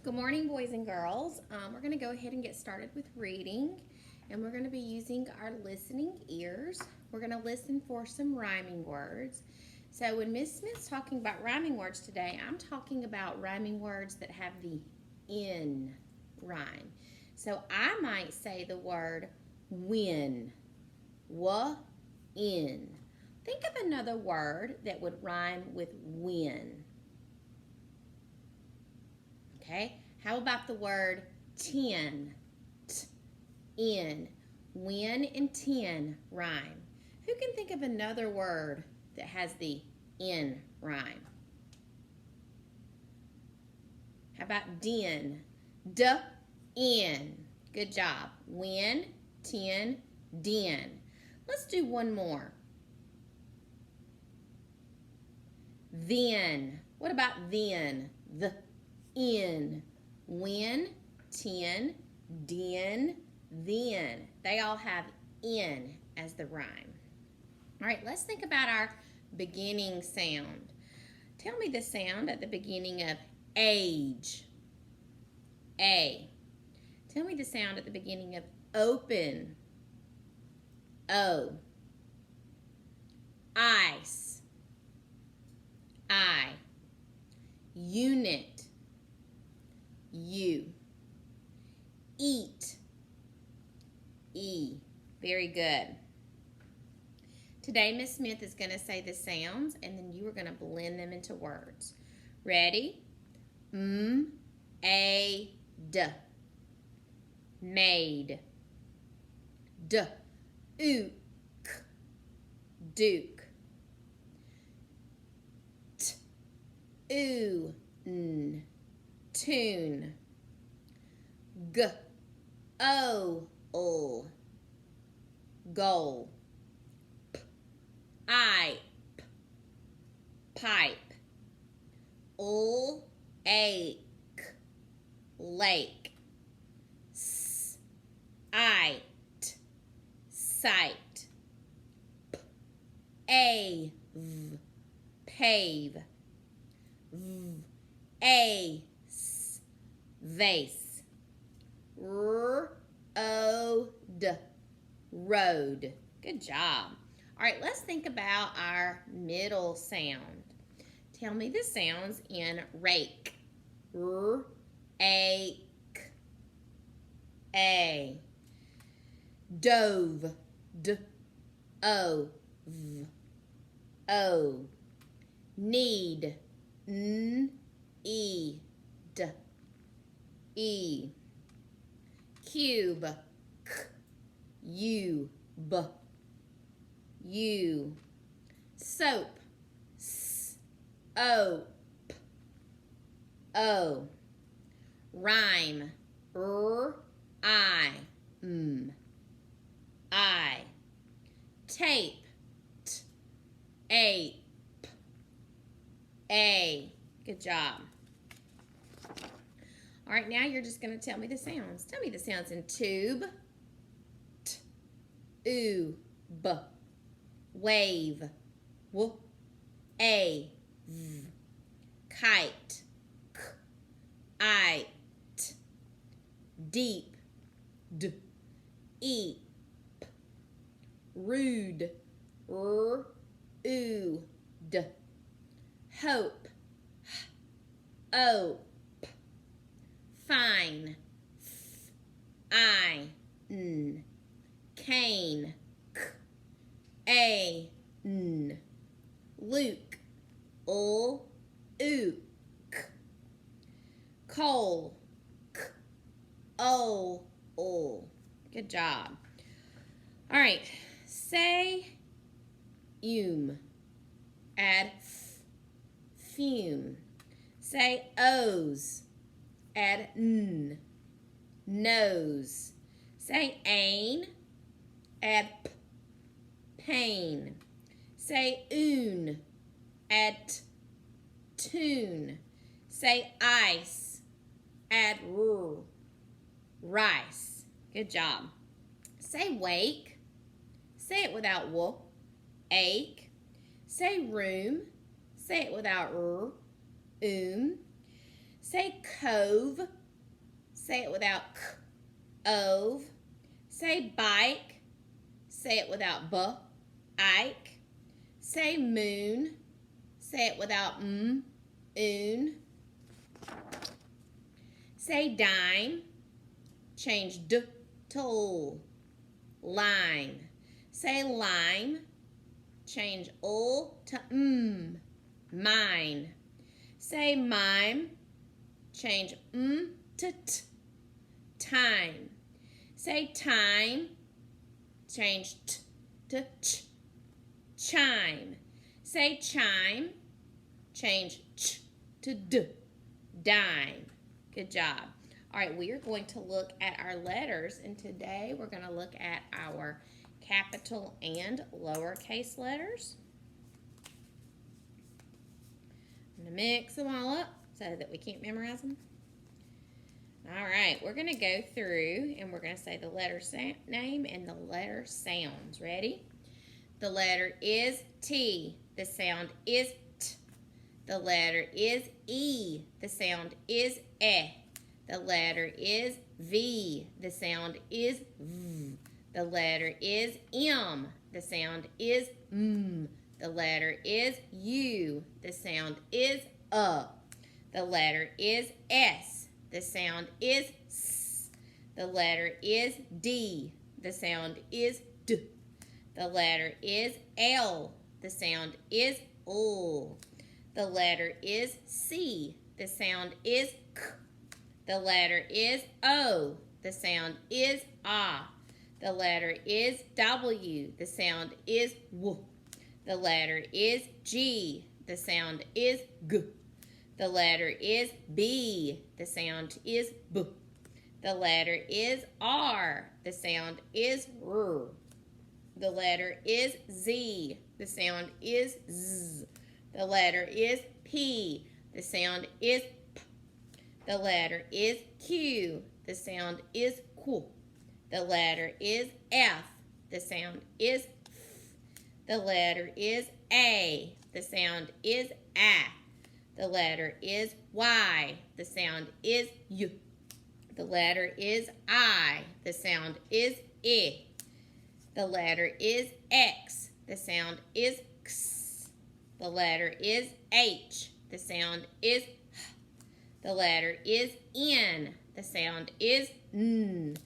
Good morning, boys and girls. We're going to go ahead and get started with reading, and we're going to be using our listening ears. We're going to listen for some rhyming words. So, when Miss Smith's talking about rhyming words today, I'm talking about rhyming words that have the in rhyme. So, I might say the word win, in. Think of another word that would rhyme with win. Okay, how about the word 10? In. Win and 10 rhyme. Who can think of another word that has the in rhyme? How about den? In. Good job. Win, 10, den. Let's do one more. Then. What about then? The in. Win, 10, den, then. They all have in as the rhyme. All right, let's think about our beginning sound. Tell me the sound at the beginning of age. A. Tell me the sound at the beginning of open. O. Ice. I. Unit. U. Eat. E. Very good. Today, Miss Smith is going to say the sounds, and then you are going to blend them into words. Ready? A, d. Made. D. Ook. Duke. T. Oo. N. Tune. G. O. L. Goal. P. I. P. Pipe. L. Ache. Lake. S. I. T. Sight. P. A. V. Pave. V. A. S. Vase. R. O. D. Road. Good job. All right, let's think about our middle sound. Tell me the sounds in rake. R. A. K. A. Dove. D. O. V. O. Need. N. E. D. E. Cube. K. U. B. U. Soap. S. O. P. O. Rhyme. R. I. M. I. Tape. T. A. P. A. Good job. All right, now you're just going to tell me the sounds. Tell me the sounds in tube. T. Oo. B. Wave. W. A. V. Kite. K. I. T. Deep. D. Eat. P. Rude. R. Oo. D. Hope. H. O. P. Fine. F. I. N. Cane. K. A. N. Luke. L. Ook. Coal. K. O. L. Good job. All right. Say add f. Fume. Say O's. Add n. Nose. Say ain. Add p. Pain. Say oon. Add t. Tune. Say ice. Add r. Rice. Good job. Say wake. Say it without w. Ache. Say room. Say it without r. Say cove. Say it without k, ove. Say bike. Say it without b, ike. Say moon. Say it without oon. Say dime. Change d to l. Line. Say lime. Change l to mine. Say mime. Change to t. Time. Say time. Change t to ch. Chime. Say chime. Change ch to d. Dime. Good job. All right, we are going to look at our letters, and today we're going to look at our capital and lowercase letters. I'm going to mix them all up so that we can't memorize them. All right, we're going to go through and we're going to say the letter name and the letter sounds. Ready? The letter is T. The sound is T. The letter is E. The sound is E. The letter is V. The sound is V. The letter is M. The sound is M. The letter is U. The sound is The letter is S. The sound is S. The letter is D. The sound is D. The letter is L. The sound is L. The letter is C. The sound is K. The letter is O. The sound is Ah. The letter is W. The sound is W. The letter is G. The sound is G. The letter is B. The sound is B. The letter is R. The sound is R. The letter is Z. The sound is Z. The letter is P. The sound is P. The letter is Q. The sound is Q. The letter is F. The sound is F. The letter is A. The sound is A. The letter is Y. The sound is Y. The letter is I. The sound is I. The letter is X. The sound is X. The letter is H. The sound is H. The letter is N. The sound is N.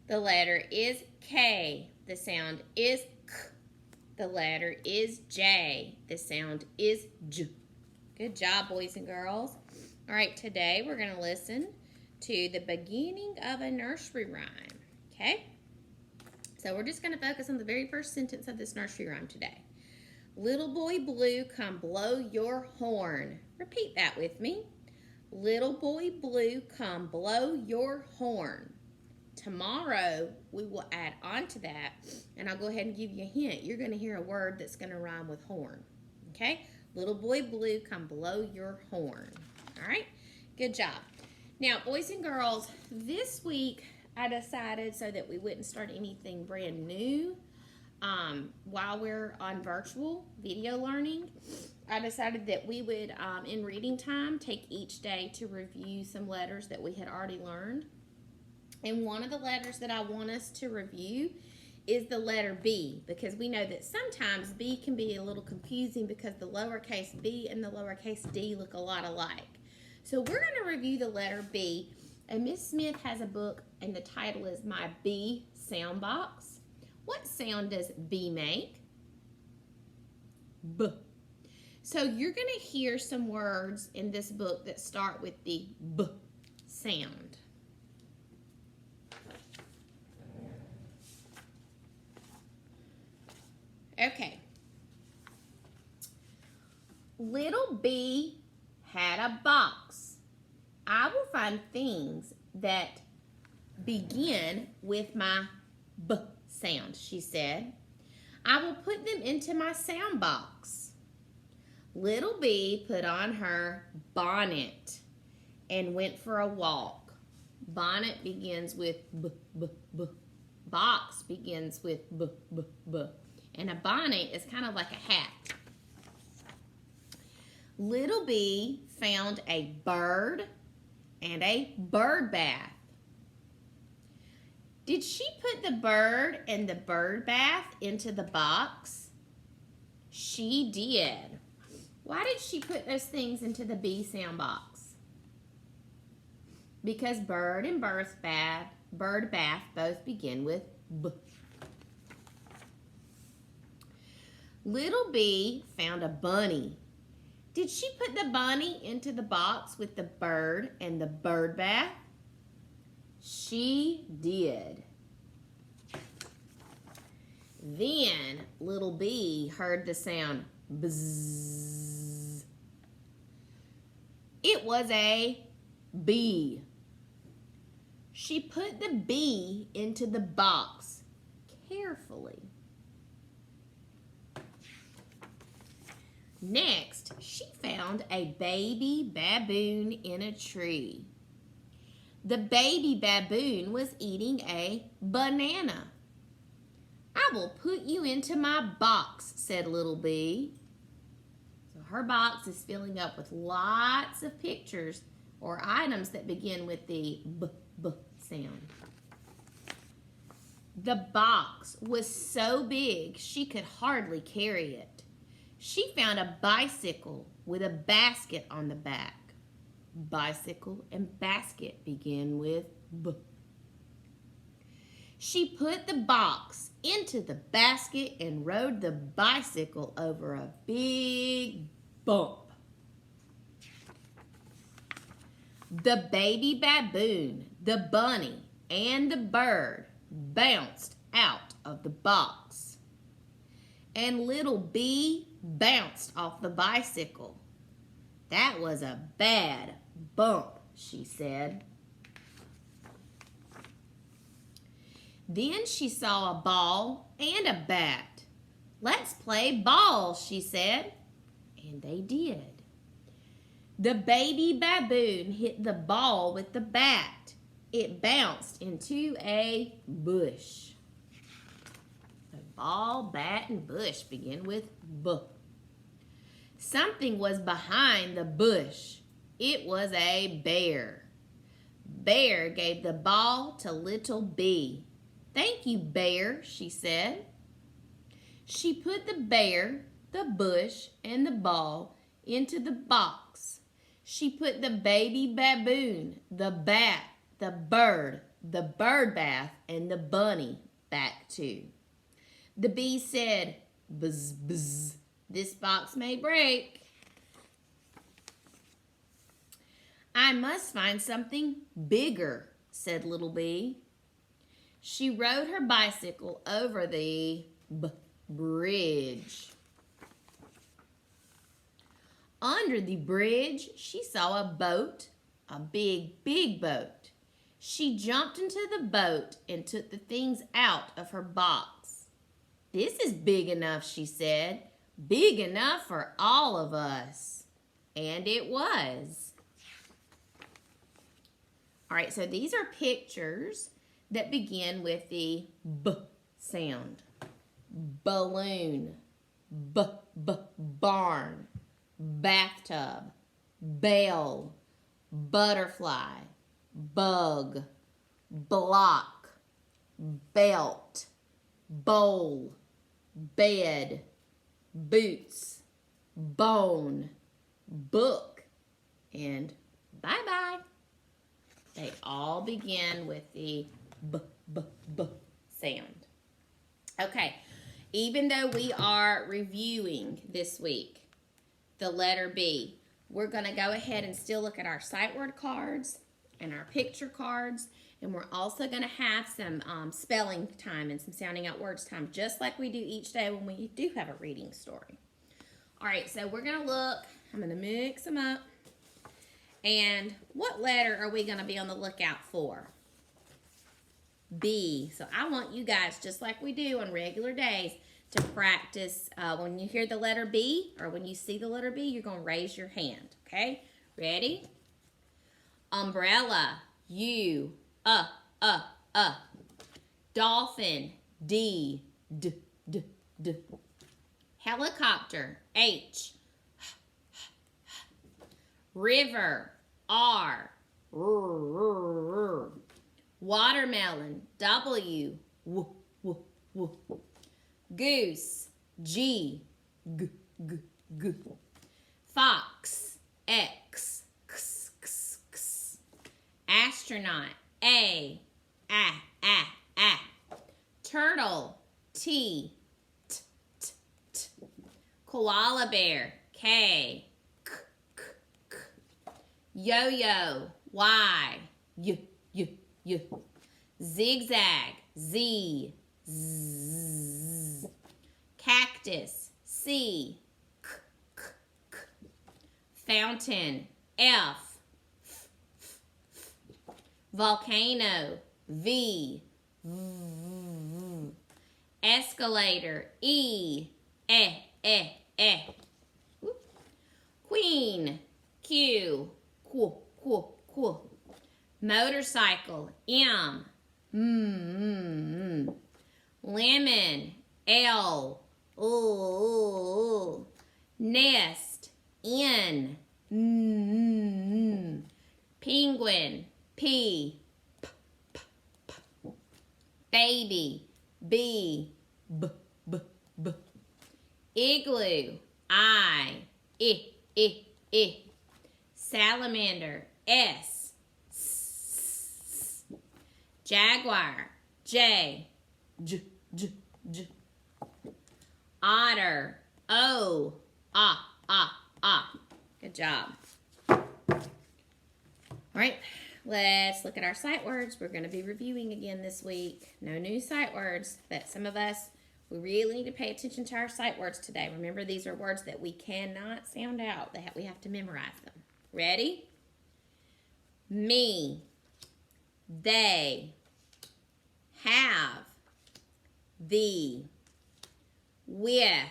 The letter is K. The sound is K. The letter is J. The sound is J. Good job, boys and girls. All right, today we're going to listen to the beginning of a nursery rhyme, okay? So we're just going to focus on the very first sentence of this nursery rhyme today. Little boy blue, come blow your horn. Repeat that with me. Little boy blue, come blow your horn. Tomorrow, we will add on to that, and I'll go ahead and give you a hint. You're going to hear a word that's going to rhyme with horn, okay? Little boy blue, come blow your horn. All right? Good job. Now, boys and girls, this week I decided so that we wouldn't start anything brand new while we're on virtual video learning, I decided that we would, in reading time, take each day to review some letters that we had already learned. And one of the letters that I want us to review is the letter B, because we know that sometimes B can be a little confusing because the lowercase b and the lowercase d look a lot alike. So we're going to review the letter B, and Miss Smith has a book, and the title is My B Sound Box. What sound does B make? B. So you're going to hear some words in this book that start with the B sound. Okay. Little B had a box. I will find things that begin with my B sound, she said. I will put them into my sound box. Little B put on her bonnet and went for a walk. Bonnet begins with B, B, B. Box begins with B, B, B. And a bonnet is kind of like a hat. Little B found a bird and a bird bath. Did she put the bird and the bird bath into the box? She did. Why did she put those things into the B sound box? Because bird and bird bath both begin with B. Little B found a bunny. Did she put the bunny into the box with the bird and the bird bath? She did. Then little B heard the sound bzzz. It was a bee. She put the bee into the box carefully. Next, she found a baby baboon in a tree. The baby baboon was eating a banana. I will put you into my box, said little B. So her box is filling up with lots of pictures or items that begin with the B sound. The box was so big she could hardly carry it. She found a bicycle with a basket on the back. Bicycle and basket begin with B. She put the box into the basket and rode the bicycle over a big bump. The baby baboon, the bunny, and the bird bounced out of the box. And little B bounced off the bicycle. That was a bad bump, she said. Then she saw a ball and a bat. Let's play ball, she said. And they did. The baby baboon hit the ball with the bat. It bounced into a bush. The ball, bat, and bush begin with B. Something was behind the bush. It was a bear. Bear gave the ball to little B. Thank you, Bear, she said. She put the bear, the bush, and the ball into the box. She put the baby baboon, the bat, the bird bath, and the bunny back too. The bee said, buzz, buzz, this box may break. I must find something bigger, said little bee. She rode her bicycle over the bridge. Under the bridge, she saw a boat, a big, big boat. She jumped into the boat and took the things out of her box. This is big enough, she said. Big enough for all of us. And it was. All right, so these are pictures that begin with the B sound. Balloon, barn, bathtub, bell, butterfly, bug, block, belt, bowl, bed, boots, bone, book, and bye-bye. They all begin with the B sound. Okay, even though we are reviewing this week the letter B, we're going to go ahead and still look at our sight word cards and our picture cards, and we're also going to have some spelling time and some sounding out words time, just like we do each day when we do have a reading story. All right, so we're going to look. I'm going to mix them up. And what letter are we going to be on the lookout for? B. So I want you guys, just like we do on regular days, to practice. When you hear the letter B or when you see the letter B, you're going to raise your hand. Okay? Ready? Umbrella. U. Dolphin. D. Helicopter. H. River, R. Watermelon, W. Goose, G. Fox, X. Astronaut, A. Turtle, T. Koala bear, K. Yo-yo, Y. Zigzag, Z. Cactus, C. Fountain, F. Volcano, V. Escalator, E. Queen, Q. Motorcycle, M. Lemon, L. Nest, N. Penguin, P. Baby, B. Igloo, I. Salamander, S. Jaguar, J. Otter, O. Good job. All right, let's look at our sight words. We're going to be reviewing again this week. No new sight words, but some of us, we really need to pay attention to our sight words today. Remember, these are words that we cannot sound out. We have to memorize them. Ready? Me, they, have, the, with,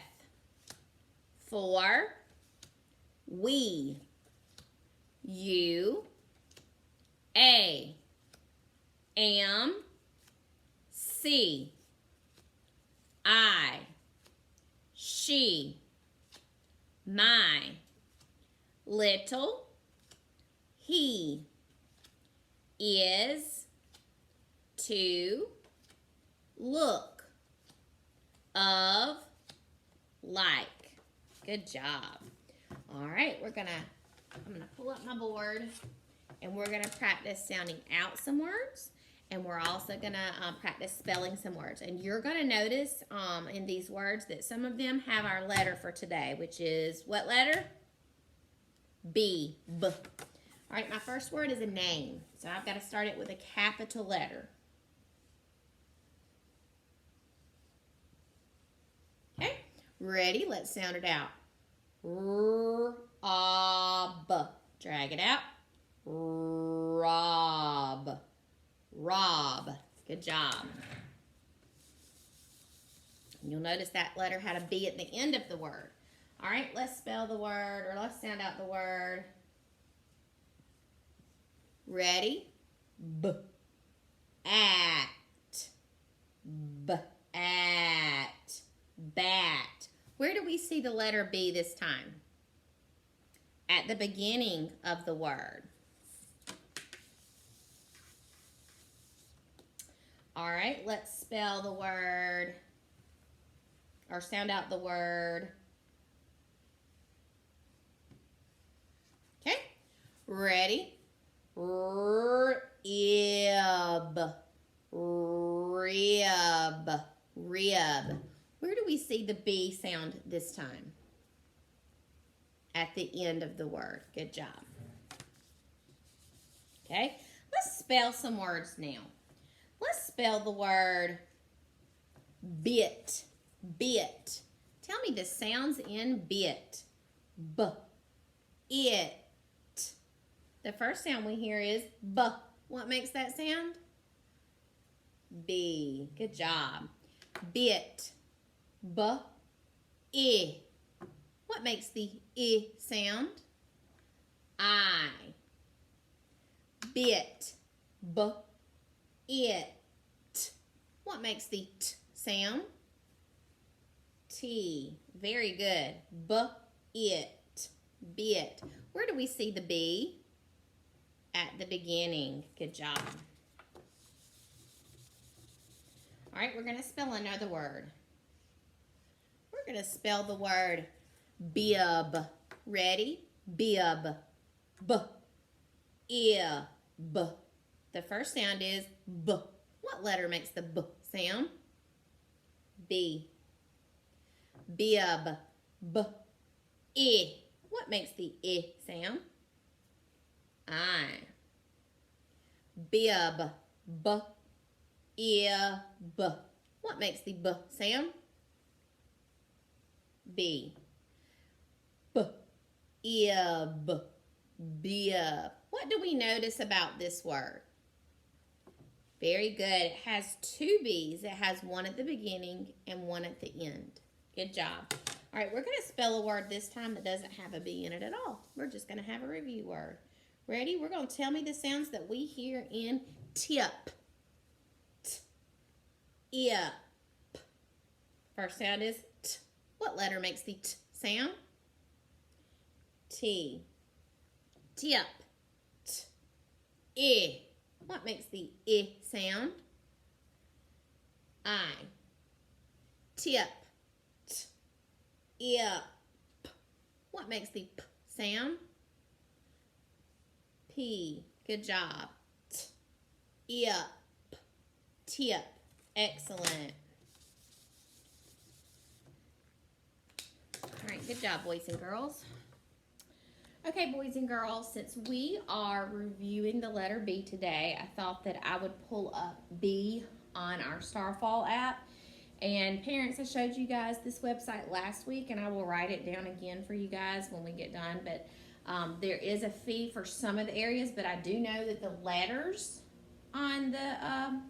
for, we, you, a, am, see, I, she, my, little, he, is, to, look, of, like. Good job. All right, I'm gonna pull up my board and we're gonna practice sounding out some words, and we're also gonna practice spelling some words. And you're gonna notice in these words that some of them have our letter for today, which is what letter? B. All right, my first word is a name. So I've got to start it with a capital letter. Okay, ready? Let's sound it out. Rob. Drag it out. Rob. Rob. Good job. You'll notice that letter had a B at the end of the word. All right, let's spell the word, or let's sound out the word. Ready? B. At. B. At. Bat. Where do we see the letter B this time? At the beginning of the word. All right, let's spell the word, or sound out the word. Okay, ready? Rib. Rib. Rib. Where do we see the B sound this time? At the end of the word. Good job. Okay, let's spell some words now. Let's spell the word bit. Bit. Tell me the sounds in bit. B. It. The first sound we hear is B. What makes that sound? B. Good job. Bit. B. I. What makes the I sound? I. Bit. B. It. What makes the T sound? T. Very good. B. It. Bit. Where do we see the B? At the beginning. Good job. All right, we're going to spell another word. We're going to spell the word bib. Ready? Bib. B. Ib. The first sound is B. What letter makes the B sound? B. Bib. B. I. What makes the I sound? I. Bib. B. Ib. What makes the B sound? B. B. Ib. Bib. What do we notice about this word? Very good. It has two B's. It has one at the beginning and one at the end. Good job. All right, we're going to spell a word this time that doesn't have a B in it at all. We're just going to have a review word. Ready? We're going to tell me the sounds that we hear in tip. T, ip. First sound is T. What letter makes the T sound? T. Tip. T. I. What makes the I sound? I. Tip. T. Ip. What makes the P sound? P. Good job. T. Ip. Tip. Excellent. All right, good job, boys and girls. Okay, boys and girls, since we are reviewing the letter B today, I thought that I would pull up B on our Starfall app. And parents, I showed you guys this website last week, and I will write it down again for you guys when we get done. But there is a fee for some of the areas, but I do know that the letters on the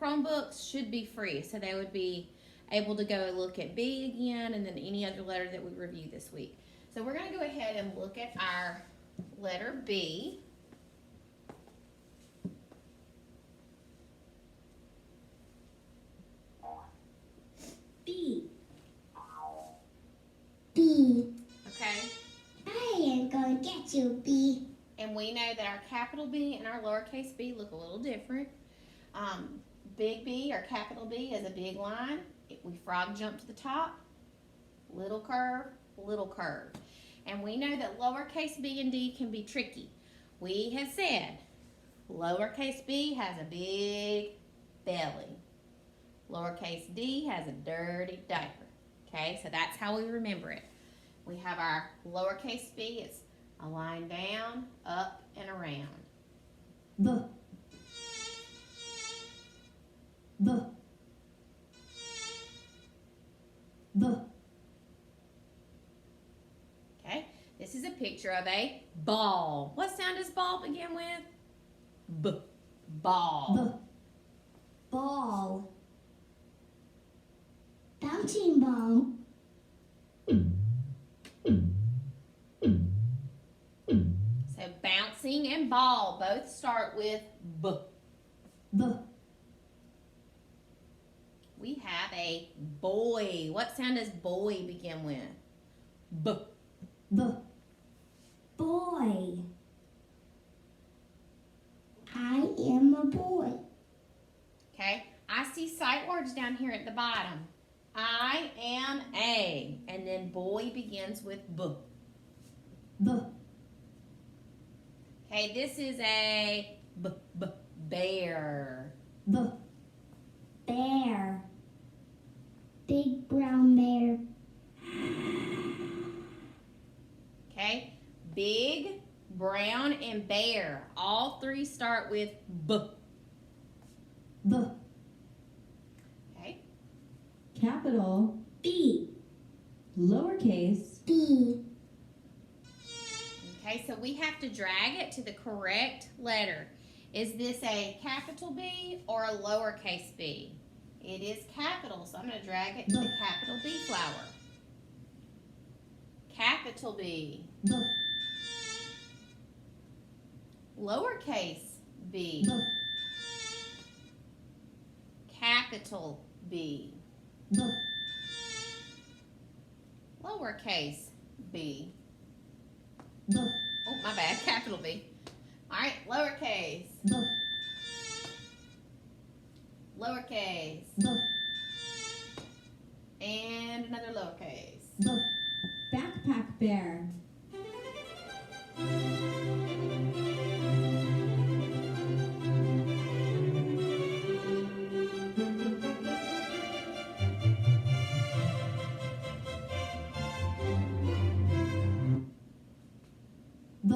Chromebooks should be free. So they would be able to go look at B again and then any other letter that we review this week. So we're going to go ahead and look at our letter B. B. B. Okay. I am going to get you, B. And we know that our capital B and our lowercase b look a little different. Big B, or capital B, is a big line. We frog jump to the top. Little curve, little curve. And we know that lowercase b and d can be tricky. We have said lowercase b has a big belly. Lowercase d has a dirty diaper. Okay, so that's how we remember it. We have our lowercase b, it's a line down, up, and around. B. B. B. Okay, this is a picture of a ball. What sound does ball begin with? B. Ball. B. Ball. Bouncing ball. So bouncing and ball both start with B. B. We have a boy. What sound does boy begin with? B. B. Boy. I am a boy. Okay, I see sight words down here at the bottom. I am a, and then boy begins with B. B. Okay, this is a bear. B. Bear. Big brown bear. Okay, big, brown, and bear. All three start with B. B. Okay, Capital, B. lowercase, B. okay, so we have to drag it to the correct letter. Is this a capital B or a lowercase b? It is capital, so I'm going to drag it to the capital B flower. Capital B. B. Lowercase b. B. Capital B. B. Lowercase b. B. Oh, my bad. Capital B. All right, lowercase. B. Lowercase. B. And another lowercase. B. backpack bear, B.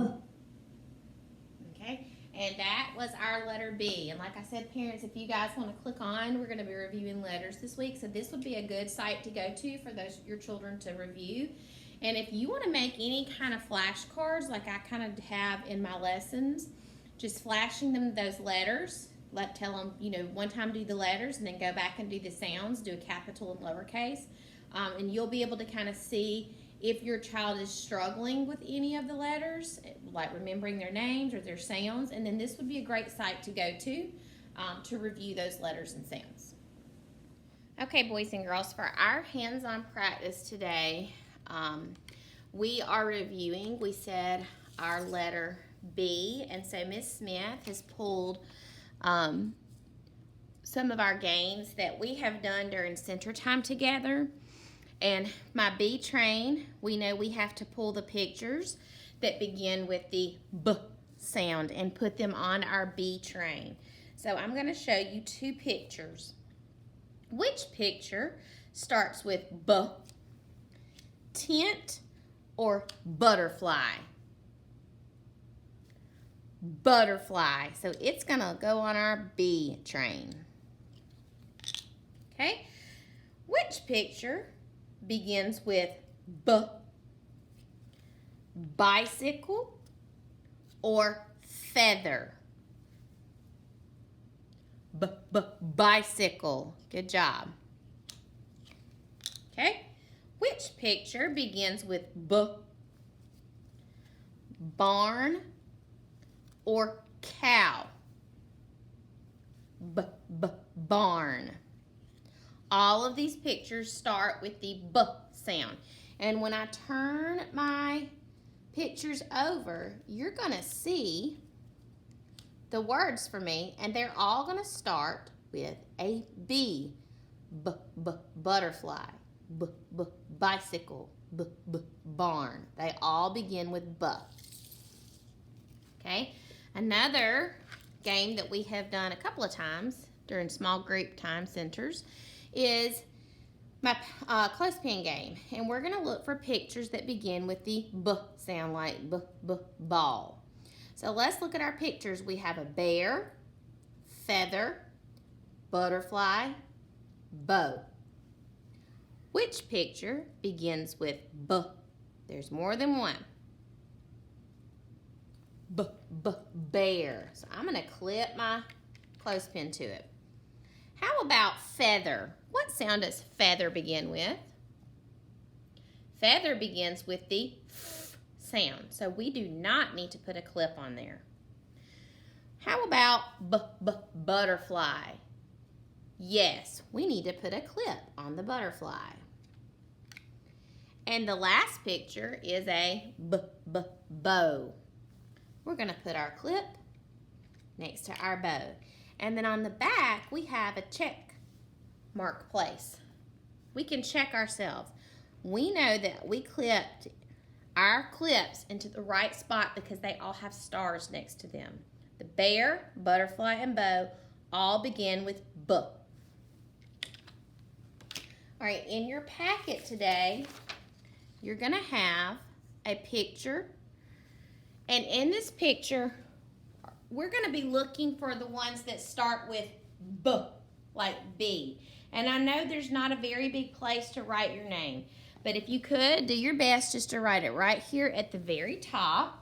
Okay, and that was our letter B. And like I said, parents, if you guys want to click on, we're going to be reviewing letters this week. So this would be a good site to go to for your children to review. And if you want to make any kind of flashcards, like I kind of have in my lessons, just flashing them those letters, tell them, one time do the letters and then go back and do the sounds, do a capital and lowercase. And you'll be able to kind of see if your child is struggling with any of the letters, like remembering their names or their sounds. And then this would be a great site to go to review those letters and sounds. Okay, boys and girls, for our hands-on practice today, we are reviewing, we said, our letter B. And so Miss Smith has pulled some of our games that we have done during center time together. And my B train, we know we have to pull the pictures that begin with the B sound and put them on our B train. So I'm going to show you two pictures. Which picture starts with B? Tent or butterfly? Butterfly. So it's going to go on our B train. Okay? Which picture begins with B? Bicycle or feather? Bicycle. Good job. Okay? Which picture begins with B? Barn or cow? Barn. All of these pictures start with the B sound. And when I turn my pictures over, you're going to see the words for me, and they're all going to start with a B. Butterfly. Bicycle. Barn. They all begin with B. Okay? Another game that we have done a couple of times during small group time centers is my clothespin game. And we're going to look for pictures that begin with the B sound, like ball. So let's look at our pictures. We have a bear, feather, butterfly, bow. Which picture begins with B? There's more than one. Bear. So I'm going to clip my clothespin to it. How about feather? What sound does feather begin with? Feather begins with the F sound, so we do not need to put a clip on there. How about butterfly? Yes, we need to put a clip on the butterfly. And the last picture is a bow. We're going to put our clip next to our bow. And then on the back, we have a check mark place. We can check ourselves. We know that we clipped our clips into the right spot because they all have stars next to them. The bear, butterfly, and bow all begin with B. All right, in your packet today, you're going to have a picture. And in this picture, we're going to be looking for the ones that start with B, like B. And I know there's not a very big place to write your name, but if you could, do your best just to write it right here at the very top.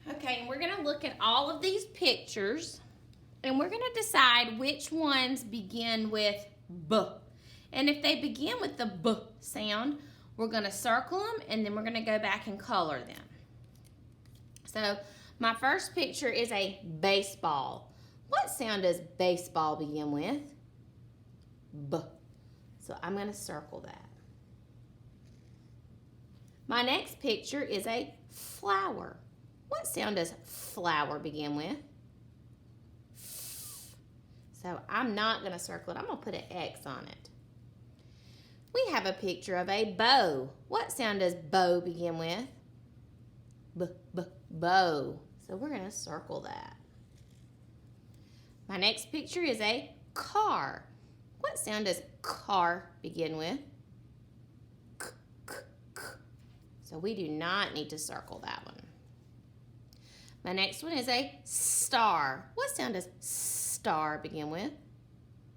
Okay, and we're going to look at all of these pictures, and we're going to decide which ones begin with B. And if they begin with the B sound, we're going to circle them, and then we're going to go back and color them. So my first picture is a baseball. What sound does baseball begin with? B. So I'm going to circle that. My next picture is a flower. What sound does flower begin with? F. So I'm not going to circle it. I'm going to put an X on it. We have a picture of a bow. What sound does bow begin with? B, b, bow. So we're going to circle that. My next picture is a car. What sound does car begin with? K, k, k. So we do not need to circle that one. My next one is a star. What sound does star begin with?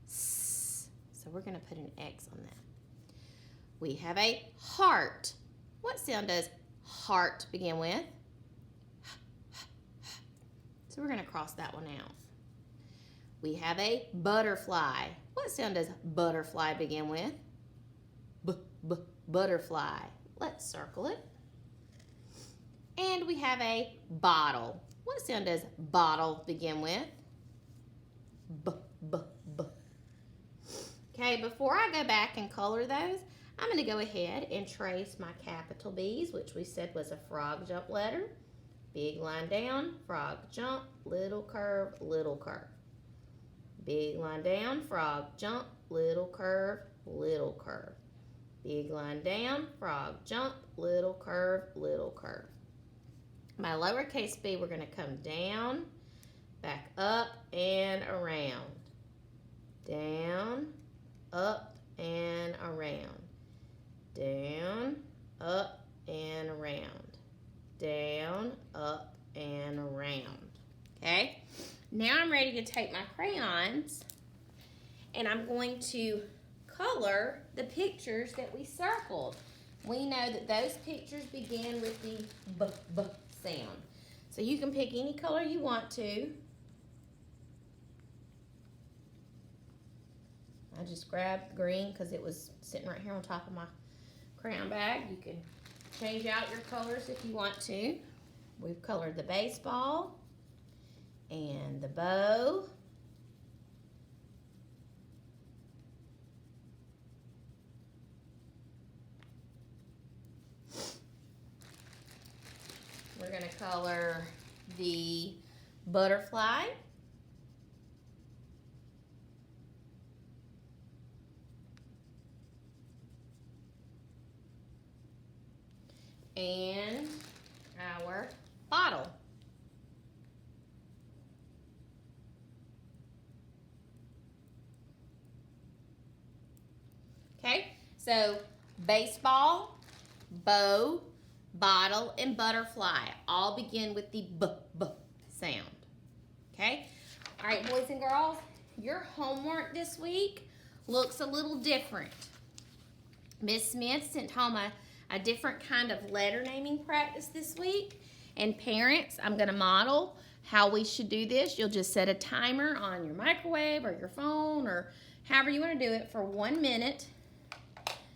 S. So we're going to put an X on that. We have a heart. What sound does heart begin with? So we're going to cross that one out. We have a butterfly. What sound does butterfly begin with? B, b, butterfly. Let's circle it. And we have a bottle. What sound does bottle begin with? B, b, b. Okay, before I go back and color those, I'm going to go ahead and trace my capital B's, which we said was a frog jump letter. Big line down, frog jump, little curve, little curve. Big line down, frog jump, little curve, little curve. Big line down, frog jump, little curve, little curve. My lowercase b, we're going to come down, back up, and around. Down, up, and around. Down, up, and around. Down, up, and around. Okay? Now I'm ready to take my crayons and I'm going to color the pictures that we circled. We know that those pictures begin with the b, b sound. So you can pick any color you want to. I just grabbed green because it was sitting right here on top of my crayon bag. You can change out your colors if you want to. We've colored the baseball and the bow. We're going to color the butterfly. And our bottle. Okay, so baseball, bow, bottle, and butterfly all begin with the b, b sound. Okay, all right, boys and girls, your homework this week looks a little different. Miss Smith sent home a different kind of letter naming practice this week. And parents, I'm going to model how we should do this. You'll just set a timer on your microwave or your phone or however you want to do it for 1 minute.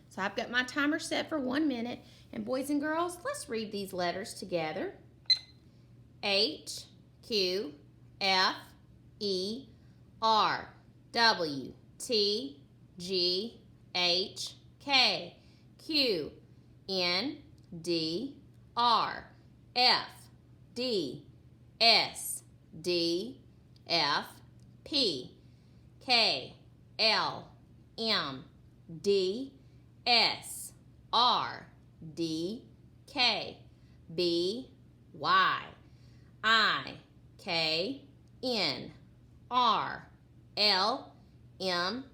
So I've got my timer set for 1 minute. And boys and girls, let's read these letters together. H, Q, F, E, R, W, T, G, H, K, Q, N, D, R, F, D, S, D, F, P, K, L, M, D, S, R, D, K, B, Y, I, K, N, R, L, M,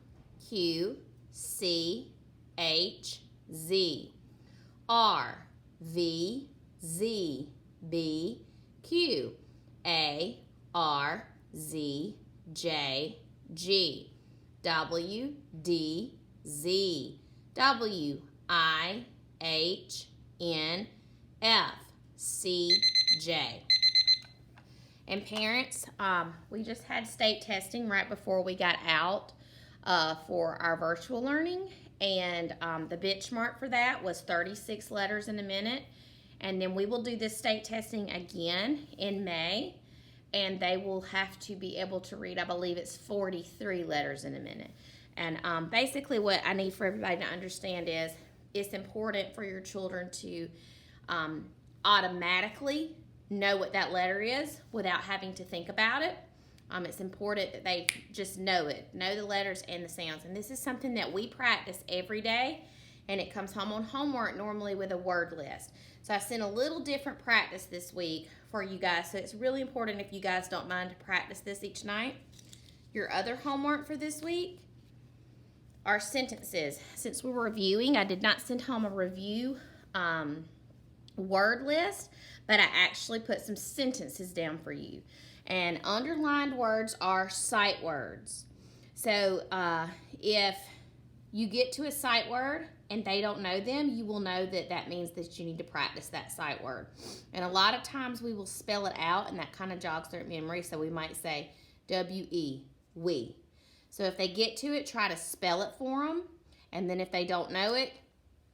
Q, C, H, Z, R, V, Z, B, Q, A, R, Z, J, G, W, D, Z, W, I, H, N, F, C, J. And parents, we just had state testing right before we got out for our virtual learning. And the benchmark for that was 36 letters in a minute. And then we will do this state testing again in May. And they will have to be able to read, I believe it's 43 letters in a minute. And basically what I need for everybody to understand is it's important for your children to automatically know what that letter is without having to think about it. It's important that they just know it, know the letters and the sounds. And this is something that we practice every day, and it comes home on homework normally with a word list. So I sent a little different practice this week for you guys. So it's really important, if you guys don't mind, to practice this each night. Your other homework for this week are sentences. Since we're reviewing, I did not send home a review word list, but I actually put some sentences down for you. And underlined words are sight words. So if you get to a sight word and they don't know them, you will know that that means that you need to practice that sight word. And a lot of times we will spell it out, and that kind of jogs their memory. So we might say W-E, we. So if they get to it, try to spell it for them. And then if they don't know it,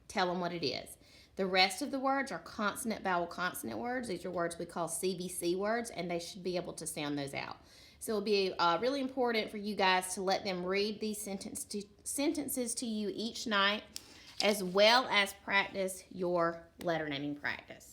tell them what it is. The rest of the words are consonant, vowel, consonant words. These are words we call CVC words, and they should be able to sound those out. So it'll be really important for you guys to let them read these sentences to you each night, as well as practice your letter naming practice.